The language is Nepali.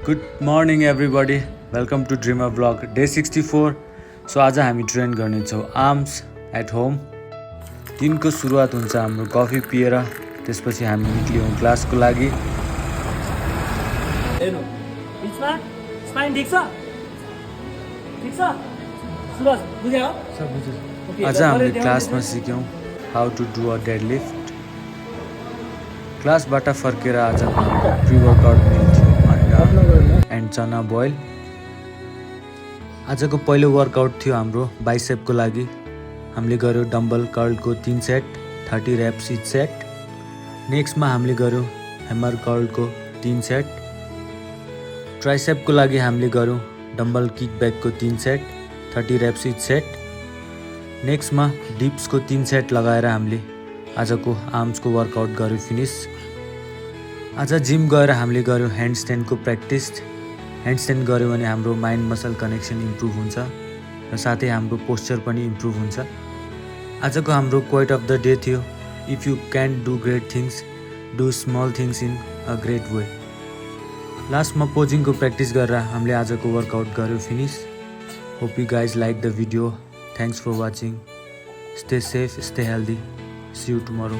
Good morning everybody, welcome to dreamer blog day 64। So आज हामी ट्रेन गर्नेछौँ आर्म्स एट होम। दिनको सुरुवात हुन्छ हाम्रो कफी पिएर, त्यसपछि हामी निक्ल्यौँ क्लासको लागि। आज हामीले क्लासमा सिक्यौँ how to do a dead lift. क्लासबाट फर्केर आज प्रि वर्कआउट मिल थियो, अन्डा एन्ड चना बोइल। आजको पहिलो वर्कआउट थियो हाम्रो बाइसेपको लागि। हामीले गऱ्यौँ डम्बल कर्लको 3 सेट 30 रेप्स इच सेट। नेक्स्टमा हामीले गऱ्यौँ ह्यामर कर्लको 3 सेट। ट्राइसेपको लागि हामीले गऱ्यौँ डम्बल किक ब्याकको 3 सेट 30 रेप्स इच सेट। नेक्स्टमा डिप्सको 3 सेट लगाएर हामीले आजको आर्म्सको वर्कआउट गऱ्यौँ फिनिस। आज जिम गएर हामीले गऱ्यौँ ह्यान्डस्ट्यान्डको प्र्याक्टिस। ह्यान्डस्ट्यान्ड गऱ्यौँ भने हाम्रो माइन्ड मसल कनेक्सन इम्प्रुभ हुन्छ र साथै हाम्रो पोस्चर पनि इम्प्रुभ हुन्छ। आजको हाम्रो क्वाइट अफ द डे थियो, if you can do great things, do small things in a great way. लास्टमा पोजिङको प्र्याक्टिस गरेर हामीले आजको वर्कआउट गऱ्यौँ finish. Hope you guys like the video. Thanks for watching. Stay safe, stay healthy. See you tomorrow.